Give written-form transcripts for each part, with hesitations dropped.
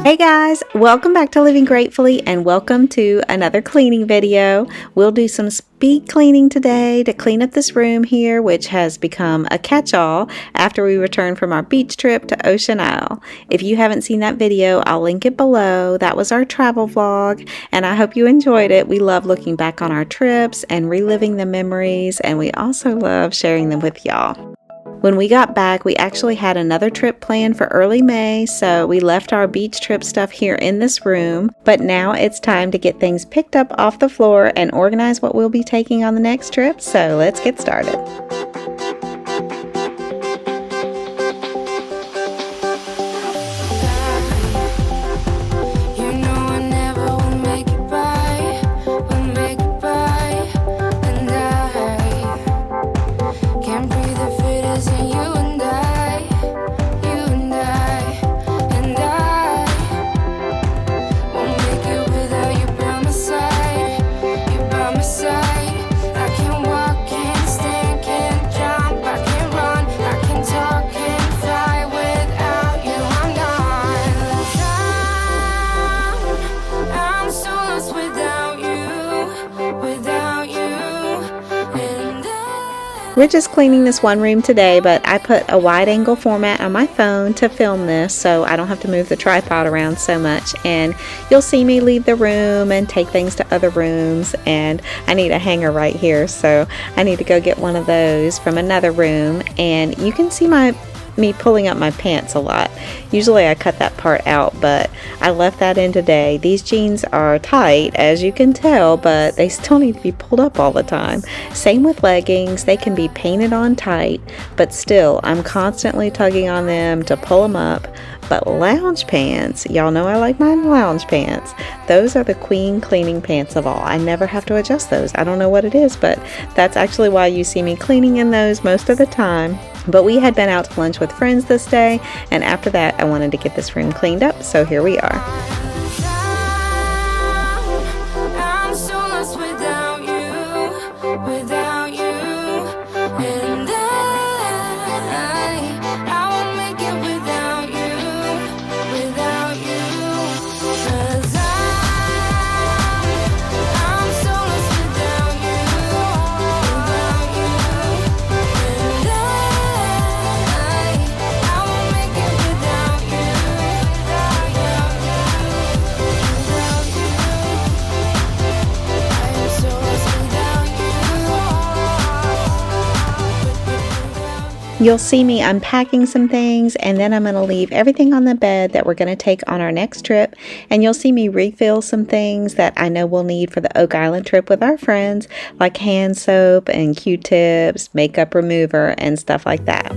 Hey guys, welcome back to Living Gratefully and welcome to another cleaning video. We'll do some speed cleaning today to clean up this room here, which has become a catch-all after we returned from our beach trip to Ocean Isle. If you haven't seen that video, I'll link it below. That was our travel vlog and I hope you enjoyed it. We love looking back on our trips and reliving the memories, and we also love sharing them with y'all. When we got back, we actually had another trip planned for early May, so we left our beach trip stuff here in this room. But now it's time to get things picked up off the floor and organize what we'll be taking on the next trip, so let's get started. We're just cleaning this one room today, but I put a wide angle format on my phone to film this so I don't have to move the tripod around so much, and you'll see me leave the room and take things to other rooms. And I need a hanger right here, so I need to go get one of those from another room. And you can see me pulling up my pants a lot. Usually I cut that part out, but I left that in today. These jeans are tight, as you can tell, but they still need to be pulled up all the time. Same with leggings. They can be painted on tight, but still I'm constantly tugging on them to pull them up. But lounge pants, y'all know I like my lounge pants. Those are the queen cleaning pants of all. I never have to adjust those. I don't know what it is, but that's actually why you see me cleaning in those most of the time. But we had been out to lunch with friends this day, and after that I wanted to get this room cleaned up, so here we are. You'll see me unpacking some things, and then I'm going to leave everything on the bed that we're going to take on our next trip. And you'll see me refill some things that I know we'll need for the Oak Island trip with our friends, like hand soap and Q-tips, makeup remover, and stuff like that.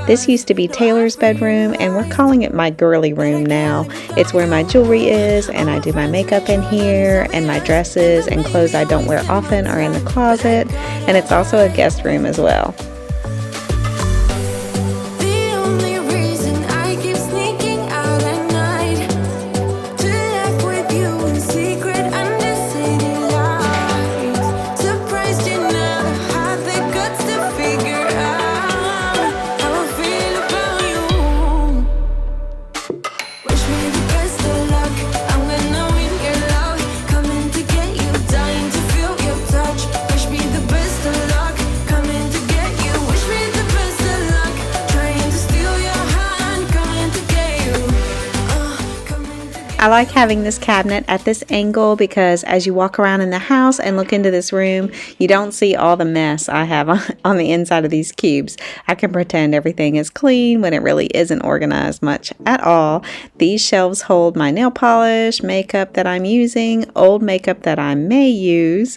This used to be Taylor's bedroom, and we're calling it my girly room now. It's where my jewelry is, and I do my makeup in here, and my dresses and clothes I don't wear often are in the closet, and it's also a guest room as well. Wish me the best of luck. I'm gonna win your love. Coming to get you down. I like having this cabinet at this angle because as you walk around in the house and look into this room, you don't see all the mess I have on the inside of these cubes. I can pretend everything is clean when it really isn't organized much at all. These shelves hold my nail polish, makeup that I'm using, old makeup that I may use,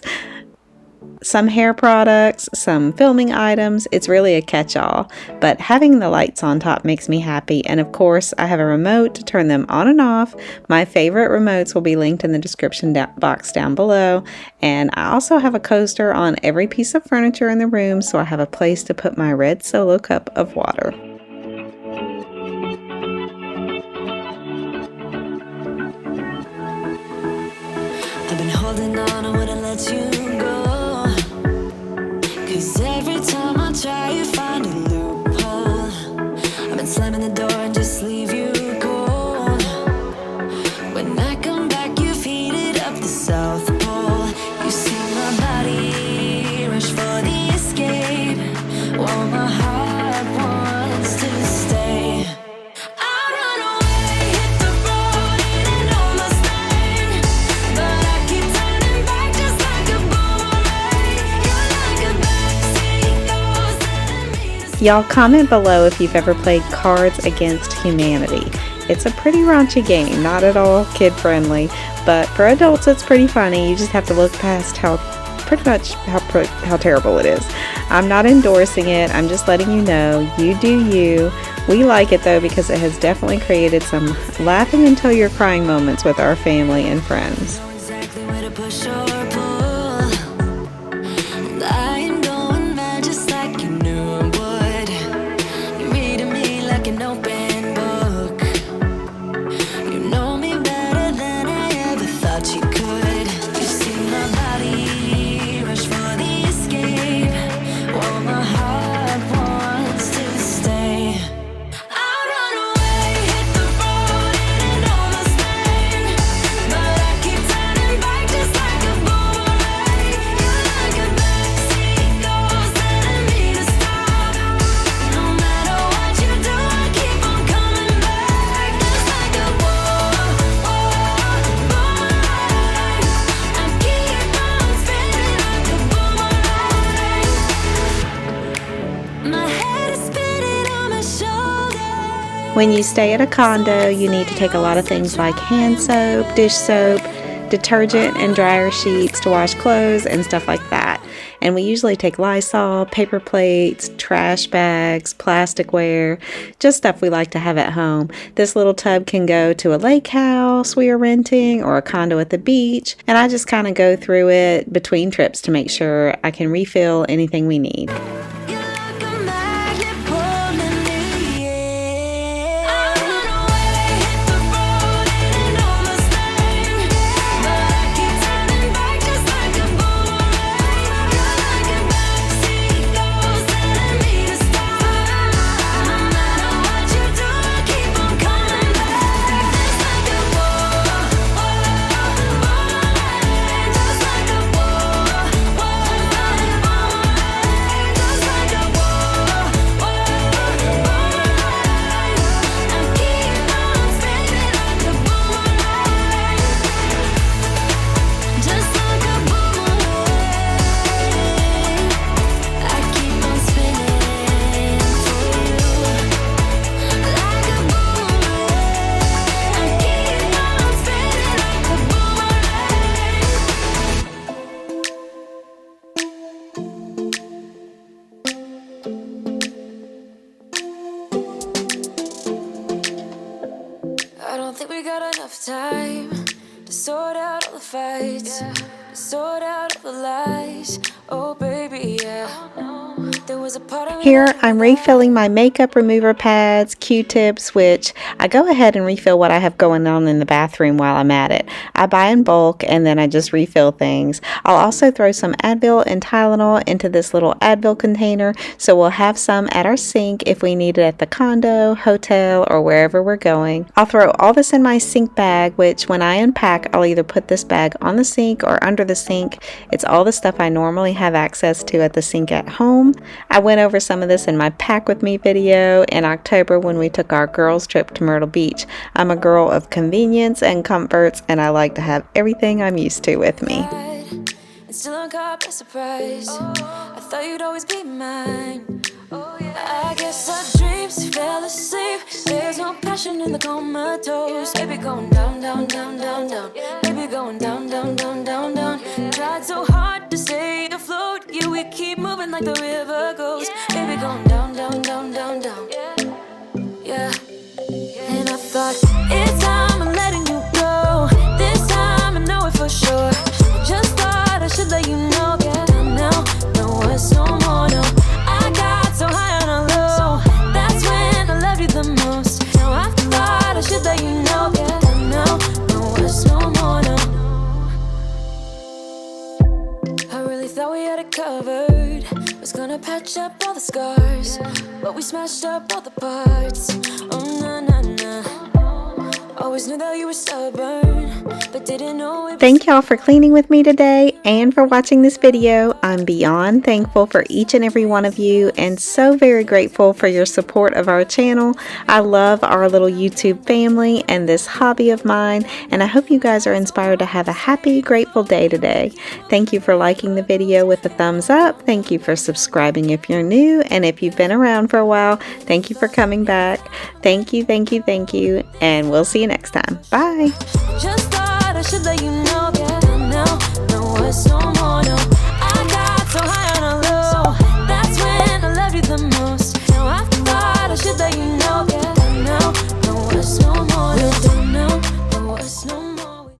some hair products, some filming items. It's really a catch-all, but having the lights on top makes me happy. And of course, I have a remote to turn them on and off. My favorite remotes will be linked in the description box down below. And I also have a coaster on every piece of furniture in the room, so I have a place to put my red Solo cup of water. I've been holding on, I wouldn't let you go. 'Cause every time I try, you find a loophole. I've been slamming the door and just leave you cold. When I come back, you've heated up the South Pole. You see my body rush for the escape, while my heart wants to stay. I run away, hit the road, and almost stayed, but I keep turning back just like a boomerang. You're like a backseat ghost telling me to Y'all comment below if you've ever played Cards Against Humanity. It's a pretty raunchy game, not at all kid-friendly, but for adults it's pretty funny. You just have to look past how terrible it is. I'm not endorsing it, I'm just letting you know, you do you. We like it though because it has definitely created some laughing until you're crying moments with our family and friends. know exactly where to push or pull. And I am going mad just like you knew I would. You're reading me like an open book. You know me better than I ever thought you could. You see my body rush for the escape, while my heart wants to stay. I run away, hit the road, and almost stayed, but I keep turning back just like a boomerang. You're like a backseat ghost telling me to stop. No matter what you do, I keep on coming back just like a boomerang. I keep on spinning like a boomerang. My head is spinning on my shoulders. When you stay at a condo, you need to take a lot of things like hand soap, dish soap, detergent, and dryer sheets to wash clothes and stuff like that. And we usually take Lysol, paper plates, trash bags, plasticware, just stuff we like to have at home. This little tub can go to a lake house we are renting or a condo at the beach, and I just kind of go through it between trips to make sure I can refill anything we need. You're like a magnet pulling me in. I run away, hit the road, and almost stayed, but I keep turning back just like a boomerang. You're like a backseat ghost telling me to stop. No matter what you do, I keep on coming back just like a boomerang. Just like a I don't think we got enough time to sort out all the fights, to sort out all the lies. Oh, baby, yeah. There was a part of me Here, that I'm refilling my makeup remover pads, Q-tips, which I go ahead and refill what I have going on in the bathroom while I'm at it. I buy in bulk and then I just refill things. I'll also throw some Advil and Tylenol into this little Advil container, so we'll have some at our sink if we need it at the condo, hotel, or wherever we're going. I'll throw all this in my sink bag, which when I unpack, I'll either put this bag on the sink or under the sink. It's all the stuff I normally have access to at the sink at home. I went over some of this in my Pack With Me video in October when we took our girls trip to Myrtle Beach. I'm a girl of convenience and comforts, and I like to have everything I'm used to with me. And still I'm caught by surprise. I thought you'd always be mine. I guess our dreams fell asleep. There's no passion in the comatose. Baby going down, down, down, down, down. Baby going down, down, down, down, down. Tried so hard to stay afloat. Yeah, we keep moving like the river goes. Baby going down, down, down, down, down. Yeah. And I thought, it's time I'm letting you go. This time I know it for sure. Just thought I should let you know. Down now, no words no more, no. I got so high on a low. That's when I loved you the most. Now I thought I should let you know. Down now, no words no more, no. I really thought we had it covered. Was gonna patch up all the scars, but we smashed up all the parts. Oh na na na. Always knew that you were stubborn, but didn't know it. Thank y'all for cleaning with me today and for watching this video. I'm beyond thankful for each and every one of you and so very grateful for your support of our channel. I love our little YouTube family and this hobby of mine, and I hope you guys are inspired to have a happy, grateful day today. Thank you for liking the video with a thumbs up. Thank you for subscribing if you're new, and if you've been around for a while, thank you for coming back. Thank you, thank you, thank you, and we'll see you next time. Bye. Just thought I should let you know.